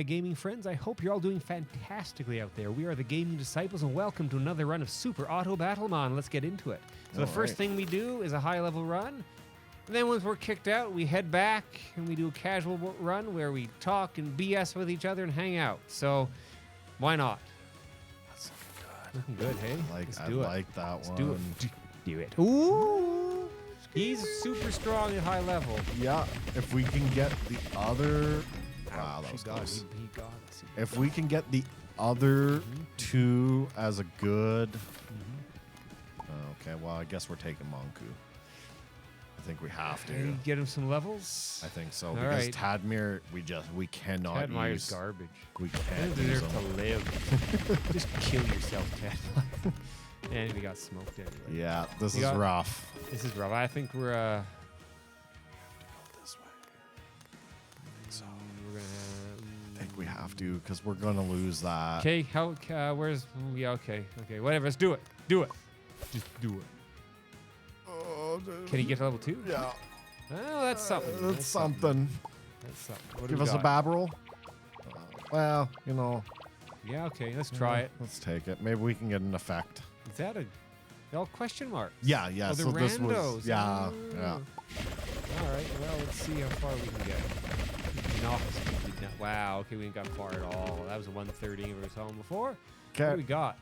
my gaming friends. I hope you're all doing fantastically out there. We are the Gaming Disciples, and welcome to another run of Super Auto Battlemon. Let's get into it. So the first thing we do is a high-level run. And then once we're kicked out, we head back, and we do a casual run where we talk and BS with each other and hang out. So why not? That's Looking good, hey? I like that one. Do it. Do it. Ooh! He's super strong at high level. Yeah, if we can get the other... Wow, that was got close. He got us. If we can get the other two as a good... Okay, well, I guess we're taking Monku. I think we have to. Hey, get him some levels? I think so. All because right. Tadmir, we cannot Tadmire's use... garbage. We He can't doesn't use deserve him. to live. Just kill yourself, Tadmire. And we got smoked anyway. Yeah, this is rough. This is rough. I think we're This way. so we're gonna. I think we have to, because we're going to lose that. Okay, how? Where's? Yeah, okay, whatever. Let's do it. Do it. Just do it. Oh, Can he get to level 2? Yeah. Oh, that's something. That's something. That's something. What do Give we us a got? Babberel. Well, you know. Yeah, okay. Let's try it. Let's take it. Maybe we can get an effect. Is that a? All question marks. Yeah, yeah. Oh, so they're this was. randos. Yeah, Oh. yeah. All right. Well, let's see how far we can get. Wow. Okay, we didn't got far at all. That was a 130 we were talking before. What do we Okay. got?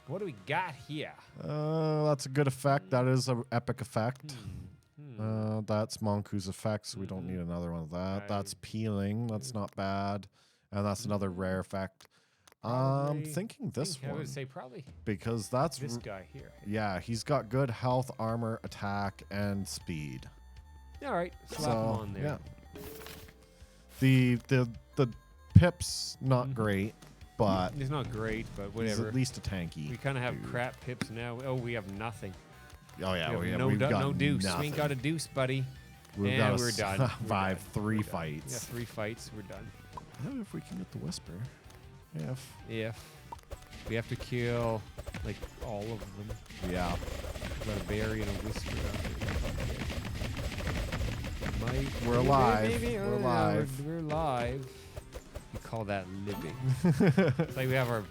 What do we got here? That's a good effect. That is an epic effect. Hmm. That's Monku's effect, so we don't need another one of that. Right. That's peeling. That's not bad. And that's another rare effect. I'm Probably- thinking this I one. would say probably Because that's... this guy here. Yeah, he's got good health, armor, attack, and speed. All right. Slap him on there. Yeah. The Pip's not great, but It's not great, but he's whatever. at least a tanky. We kind of have dude. crap pips now. Oh, we have nothing. Oh yeah, we we have have, we've got no deuce. nothing. We ain't got a deuce, buddy. We've and got we're done. We're survive done. 3 We're done. fights. Yeah, 3 fights. We're done. Oh, if we can get the whisper. If we have to kill like all of them. Yeah. Got a berry and a whisper. Might, We're alive. We're Oh, alive. We're alive. We call that living. It's like we have our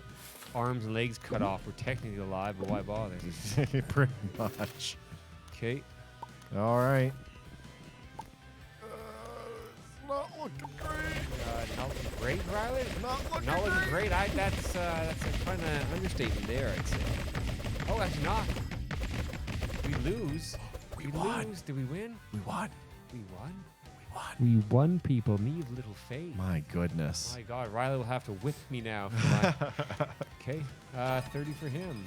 arms and legs cut off. We're technically alive, but why bother? Pretty much. Okay. All right. It's not looking great. Not looking great, Riley. Not looking Great. That's a kind of understatement there, I'd say. Oh, actually not. We lose. We won. lose. Did we win? We won. We won. We won. We won, people. Me of little faith. My goodness. My God, Riley will have to whip me now. Okay, 30 for him.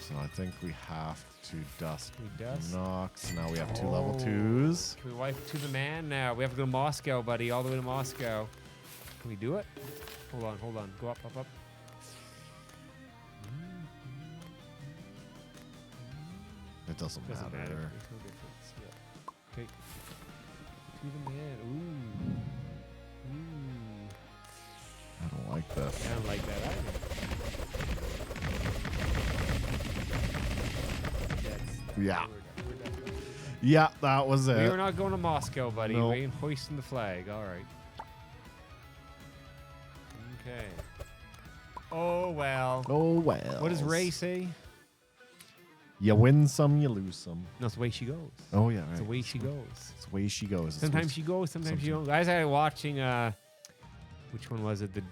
So I think we have to dust We dust. Nox. Now we have 2 level Oh. 2s. Can we wipe to the man now? We have to go to Moscow, buddy. All the way to Moscow. Can we do it? Hold on. Go up. It doesn't Doesn't matter. matter. There's no difference. Yeah. Okay. To the man. Ooh. I don't like this. I don't like that either. Yeah. We're done. Yeah, that was it. We are not going to Moscow, buddy. Nope. We ain't hoisting the flag. All right. Okay. Oh, well. Oh well. What does Ray say? You win some, you lose some. No, it's the way she goes. Oh yeah, It's right. the way she goes. It's the way she goes. It's Sometimes what- she goes, sometimes she don't. I was watching, which one was it? The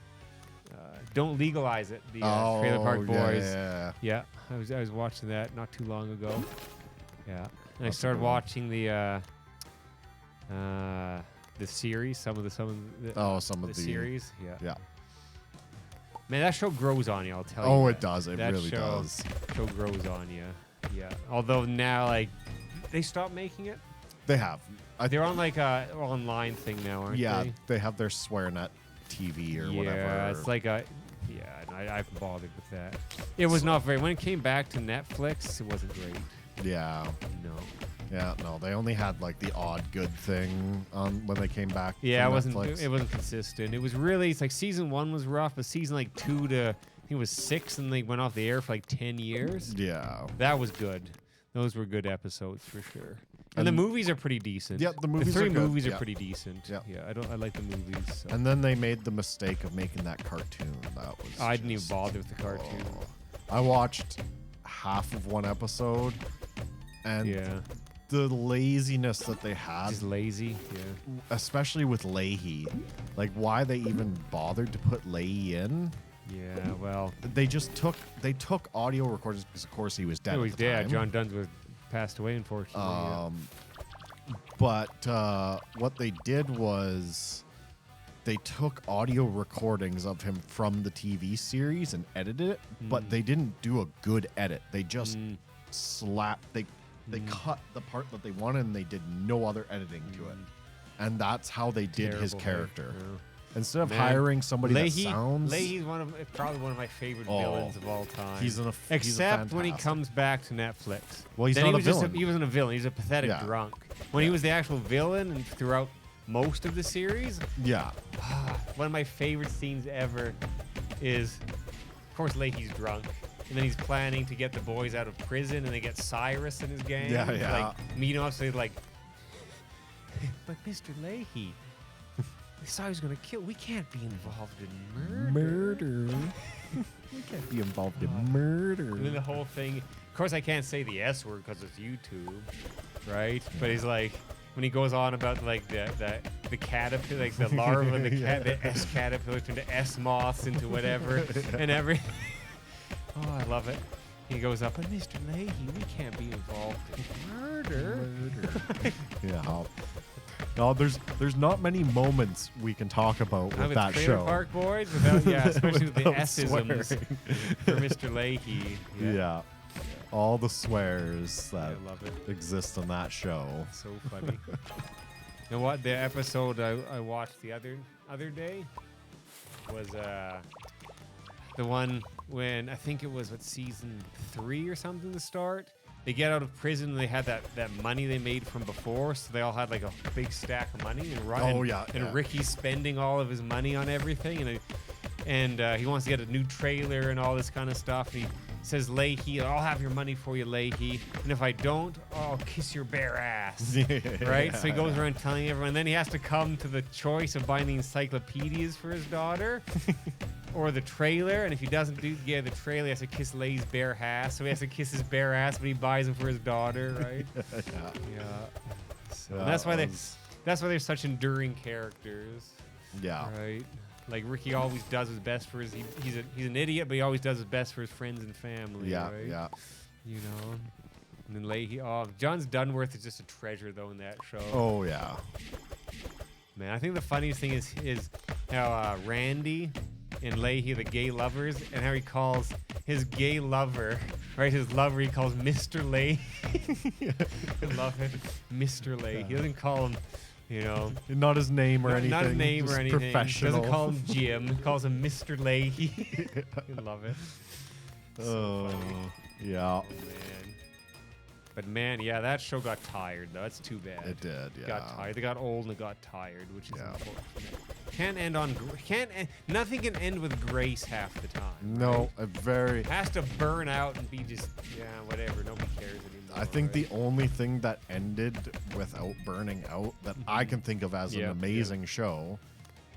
Don't Legalize It, the Trailer Park Boys. Yeah. Yeah, I was watching that not too long ago. Yeah, and I That's a started good one. watching the series, some of the Some of the series. Yeah. Yeah. Man, that show grows on you. I'll tell you. Oh, that. it does. It That really show, does. Show grows on you. Yeah. Although now, like, they stopped making it. They have. They're on like a online thing now, aren't Yeah, they? they have their SwearNet TV or whatever. Yeah, it's like a. Yeah, I haven't bothered with that. It was not very. When it came back to Netflix, it wasn't great. Yeah. No. Yeah, no, they only had like the odd good thing on when they came back. Yeah, from it wasn't. Netflix. It wasn't consistent. It was really. It's like season 1 was rough, but season like 2 to I think it was 6, and they went off the air for like 10 years. Yeah. That was good. Those were good episodes for sure. And the movies are pretty decent. Yeah, the movies three are good. movies are Yeah. pretty decent. Yeah. I like the movies. So. And then they made the mistake of making that cartoon. That was I didn't even just- bother with the cartoon. oh. I watched half of one episode, and Yeah, the laziness that they had, just lazy. Yeah. especially with Leahy, like why they even bothered to put Leahy in. Yeah, well, They took audio recorders because of course he was dead. oh, at he's the dead. time. John Dunsworth passed away, unfortunately. But what they did was they took audio recordings of him from the TV series and edited it, but they didn't do a good edit. They just they cut the part that they wanted and they did no other editing to it. And that's how they did his Terrible, character. yeah. Instead of Man, hiring somebody that sounds Leahy's probably one of my favorite villains of all time. he's Except when he fantastic. comes back to Netflix. Well, he's Then not he a was just villain. he wasn't a villain. He was a pathetic Yeah. drunk. When he was the actual villain and throughout most of the series, Yeah. one of my favorite scenes ever is, of course, Leahy's drunk. And then he's planning to get the boys out of prison, and they get Cyrus and his gang. Yeah, to, yeah. like, meet him up, so they're like, but Mr. Leahy, we saw he was going to kill. We can't be involved in murder. We can't be involved in murder. And then the whole thing, of course, I can't say the S word because it's YouTube, right? But he's like, when he goes on about like the caterpillar, like the larva, the S caterpillar into S moths into whatever, and every. Oh, I love it. He goes up, but Mr. Leahy, we can't be involved in murder. Yeah. No, there's not many moments we can talk about with With that Trailer show. Park Boys, without, yeah, especially with the Without S-isms swearing. for Mr. Leahy. Yeah. All the swears that I love it. exist on that show. So funny. And what the episode I watched the other day was the one when I think it was season 3 or something to start. They get out of prison and they had that money they made from before, so they all had like a big stack of money. And Ricky's spending all of his money on everything, and he wants to get a new trailer and all this kind of stuff. And he says, Leahy, I'll have your money for you, Leahy, and if I don't, I'll kiss your bare ass. Right? So he goes around telling everyone. Then he has to come to the choice of buying the encyclopedias for his daughter or the trailer. And if he doesn't get the trailer, he has to kiss Leigh's bare ass. So he has to kiss his bare ass, but he buys them for his daughter, right? Yeah. So that's why they're such enduring characters. Yeah. Right. Like Ricky always does his best for he's an idiot, but he always does his best for his friends and family. Yeah. Right? Yeah. You know. And then Leahy, John Dunworth is just a treasure though in that show. Oh yeah. Man, I think the funniest thing is how Randy and Leahy, the gay lovers, and how he calls his gay lover, right? His lover, he calls Mr. Leahy. I love it, Mr. Leahy. He doesn't call him. You know, Not his name or anything. not his name just or anything. Professional. Doesn't call him Jim. He calls him Mr. Leahy. I love it. Oh, yeah. Oh, man. But man, yeah, that show got tired though. That's too bad. It did. Yeah. Got tired. They got old and it got tired, which is Yeah. unfortunate. Nothing can end with grace half the time. No, right? a very. It has to burn out and be just whatever. Nobody cares anymore. I think right? the only thing that ended without burning out that I can think of as an Yep, amazing show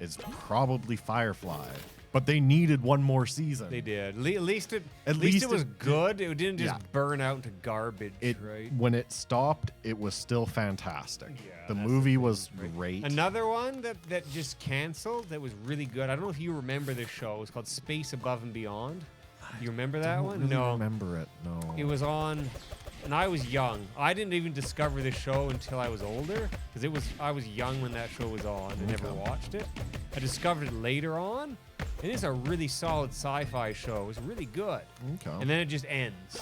is probably Firefly. But they needed one more season. They did. At least it least was it- good. It didn't just Yeah. burn out into garbage, It right? when it stopped, it was still fantastic. Yeah, the that's movie the thing, was right? great. Another one that just canceled that was really good. I don't know if you remember this show. It was called Space Above and Beyond. You remember that I don't one? really No. remember it. No. It was on, and I was young. I didn't even discover this show until I was older, because I was young when that show was on and never watched it. I discovered it later on, and it's a really solid sci-fi show. It's really good. Okay. And then it just ends.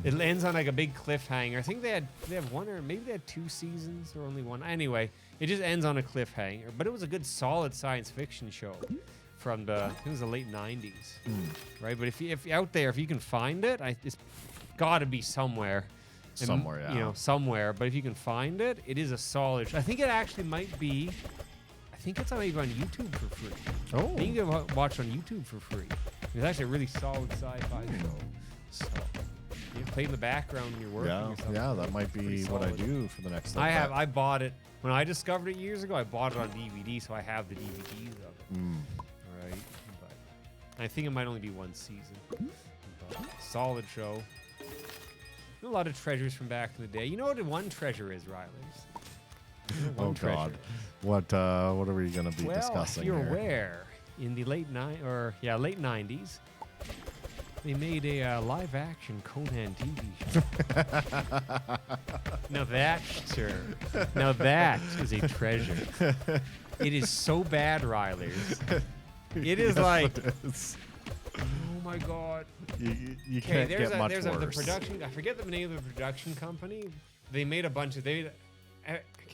It ends on like a big cliffhanger. I think they have one, or maybe they had 2 seasons or only one. Anyway, it just ends on a cliffhanger. But it was a good, solid science fiction show from I think it was the late 90s, right? But if you're out there, if you can find it, it's got to be somewhere. And, Somewhere, yeah. You know, somewhere. But if you can find it, it is a solid. I think it actually might be. I think it's maybe on YouTube for free. Oh. You can watch on YouTube for free. It's actually a really solid sci-fi show. So, play in the background when you're working. Yeah, or something. yeah, that might Pretty be what I solid. do for the next. I bought it when I discovered it years ago. I bought it on DVD, so I have the DVDs of it. Right, but I think it might only be one season. But solid show. A lot of treasures from back in the day. You know what one treasure is, Riley? Oh God, what are we gonna be discussing if you're here? aware, in the late 90s, they made a live-action Conan TV show. Now that, sir, now that is a treasure. It is so bad, Riley's. It is like, oh my God. You can't get much worse. The production. I forget the name of the production company. They made a bunch of. Okay,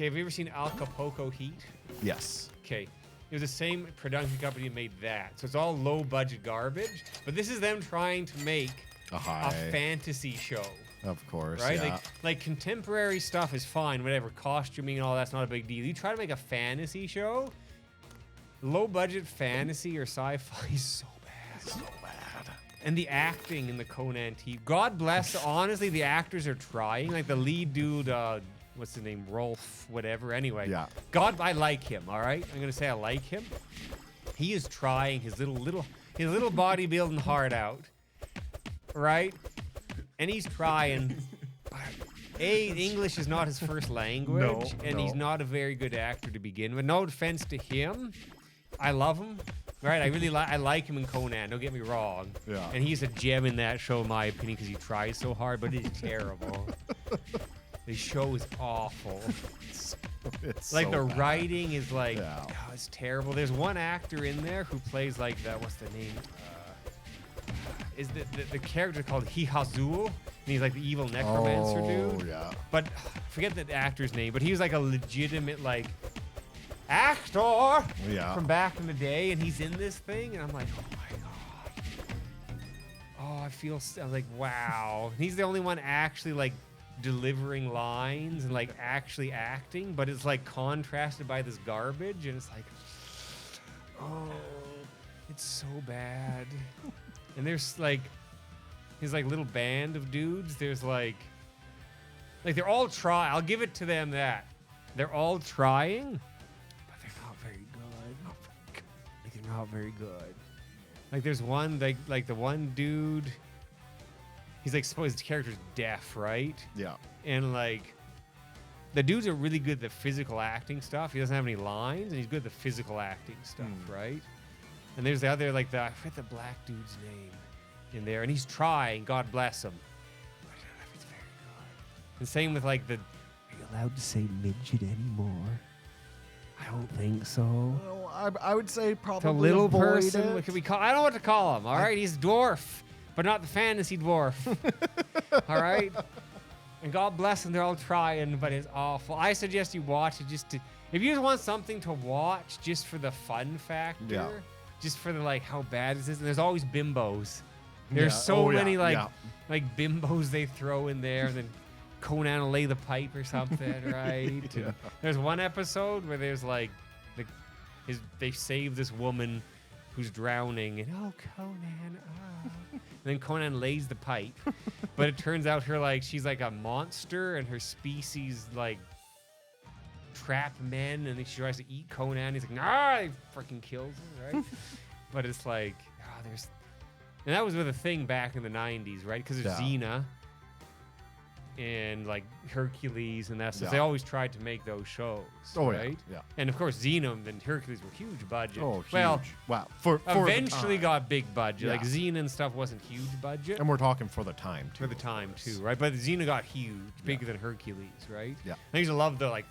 have you ever seen Acapulco Heat? Yes. Okay. It was the same production company that made that. So it's all low budget garbage. But this is them trying to make a fantasy show. Of course. Right? Yeah. Like contemporary stuff is fine, whatever. Costuming and all that's not a big deal. You try to make a fantasy show, low budget fantasy or sci-fi is so bad. So bad. And the acting in the Conan TV. God bless, honestly, the actors are trying. Like the lead dude, what's his name? Rolf, whatever. Anyway. Yeah. God, I like him, all right? I'm going to say I like him. He is trying his little bodybuilding heart out, right? And he's trying. English is not his first language, and he's not a very good actor to begin with. No offense to him. I love him. Right, I like him in Conan. Don't get me wrong. Yeah. And he's a gem in that show, in my opinion, because he tries so hard, but it's terrible. The show is awful. It's like so the bad. writing is like, Yeah. oh, it's terrible. There's one actor in there who plays like that. What's the name? Is the character called Hihazul? And he's like the evil necromancer dude. Yeah. But forget the actor's name. But he was like a legitimate like actor from back in the day, and he's in this thing, and I'm like, oh my God. Oh, I'm like, wow. He's the only one actually like delivering lines and like actually acting, but it's like contrasted by this garbage, and it's like, oh, it's so bad. And there's like his like little band of dudes. There's like they're all trying. I'll give it to them that they're all trying. Not very good. Like they're not very good. Like there's one like the one dude. He's like supposed his character's deaf, right? Yeah. And like the dudes are really good at the physical acting stuff. He doesn't have any lines, and he's good at the physical acting stuff, right? And there's the other like I forget the black dude's name in there, and he's trying. God bless him. But I don't know if it's very good. And same with like the. Are you allowed to say midget anymore? I don't think so. Well, I would say probably The little avoid person. it. What can we call? I don't know what to call him. All right, he's dwarf, but not the fantasy dwarf. All right. And God bless them, they're all trying, but it's awful. I suggest you watch it just to, if you just want something to watch, just for the fun factor, just for the like how bad is this. And there's always bimbos. There's so many like bimbos they throw in there, and then Conan will lay the pipe or something, right? And there's one episode where there's like they save this woman who's drowning, and oh Conan, oh. And then Conan lays the pipe, but it turns out she's like a monster, and her species like trap men, and then she tries to eat Conan. He's like, nah, he freaking kills her, right? But it's like, and that was with a thing back in the 90s, right? Because of Xena and like Hercules and that stuff. They always tried to make those shows, right? Yeah. And of course, Xena and Hercules were huge budget. Oh, huge. Well, wow. For eventually the time. got big budget. Yeah. Like Xena and stuff wasn't huge budget. And we're talking for the time too. For the time too, right? But Xena got huge, bigger than Hercules, right? Yeah. I used to love I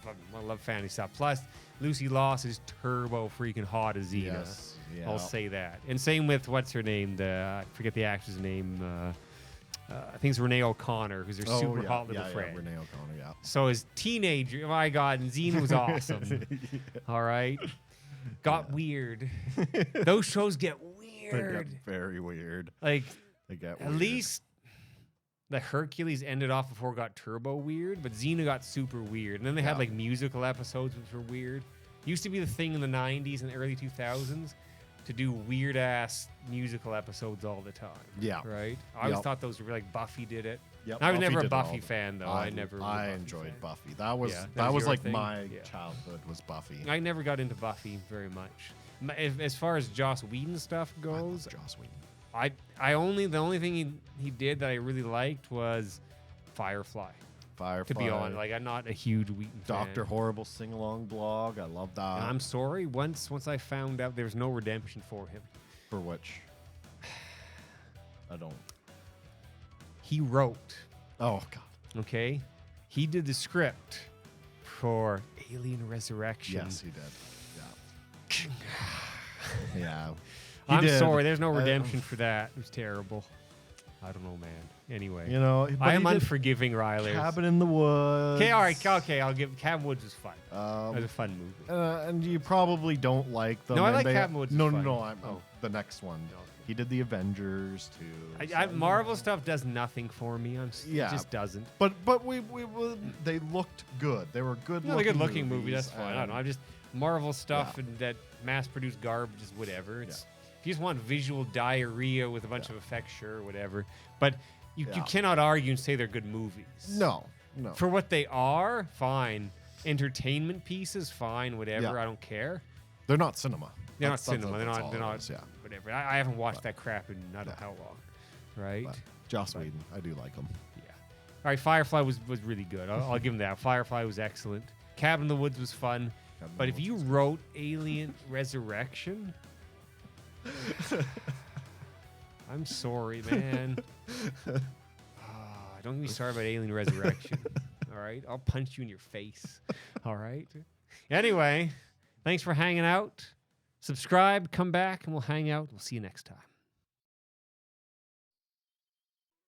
love fantasy stuff. Plus, Lucy Loss is turbo freaking hot as Xena. Yes. Yeah. I'll say that. And same with what's her name? I forget the actress name. I think it's Renee O'Connor, who's her super hot little friend. Renee O'Connor, yeah. So as teenager, oh my God, and Xena was awesome. All right. Got weird. Those shows get weird. They get very weird. Like, They get at weird. least the Hercules ended off before it got turbo weird, but Xena got super weird. And then they had like musical episodes, which were weird. Used to be the thing in the 90s and early 2000s to do weird ass musical episodes all the time. Yeah. Right. I always Yep. thought those were like Buffy did it. Yep, I was never a did it all Buffy the- fan though. I never. Was a I Buffy enjoyed fan. Buffy. That was Yeah, that was your like thing? my Yeah. childhood was Buffy. I never got into Buffy very much. As far as Joss Whedon stuff I love goes, Joss Whedon. the only thing he did that I really liked was Firefly. Firefly. To be honest, like I'm not a huge Wheaton fan. Doctor Horrible sing along blog. I love that. And I'm sorry. Once I found out there was no redemption for him. For which? I don't. He wrote. Oh God. Okay, he did the script for Alien Resurrection. Yes, he did. Yeah. Yeah. He I'm did. sorry. There's no redemption for that. It was terrible. I don't know, man. Anyway, You know, but I am he did unforgiving, Riley. Cabin in the Woods. Okay, all right, okay. I'll give Cabin Woods was fun. It was a Um, fun movie. and you probably don't like them. No, I and like they- Cabin Woods is No, fun. no, I'm Oh. the next one. Okay. He did the Avengers too. so- Marvel stuff does nothing for me. Yeah. It just doesn't. But they looked good. They were good. No, a good looking movie. That's fine. I don't know. and- I just Marvel stuff Yeah. and that mass produced garbage is whatever. It's if you just want visual diarrhea with a bunch of effects, sure, whatever. But you Yeah. cannot argue and say they're good movies. No, no. For what they are, fine. Entertainment pieces, fine, whatever. Yeah. I don't care. They're not cinema. They're That's- not cinema. that's They're all not. They're it not. is, yeah. Whatever. I haven't watched that crap in I don't know how long. Right. But Joss Whedon, I do like him. Yeah. All right. Firefly was really good. I'll give him that. Firefly was excellent. Cabin in the Woods was fun. Cabin in But the if Woods you was wrote Alien Resurrection, I'm sorry, man. Don't get me started about Alien Resurrection. All right, I'll punch you in your face. All right. Anyway, thanks for hanging out. Subscribe, come back, and we'll hang out. We'll see you next time.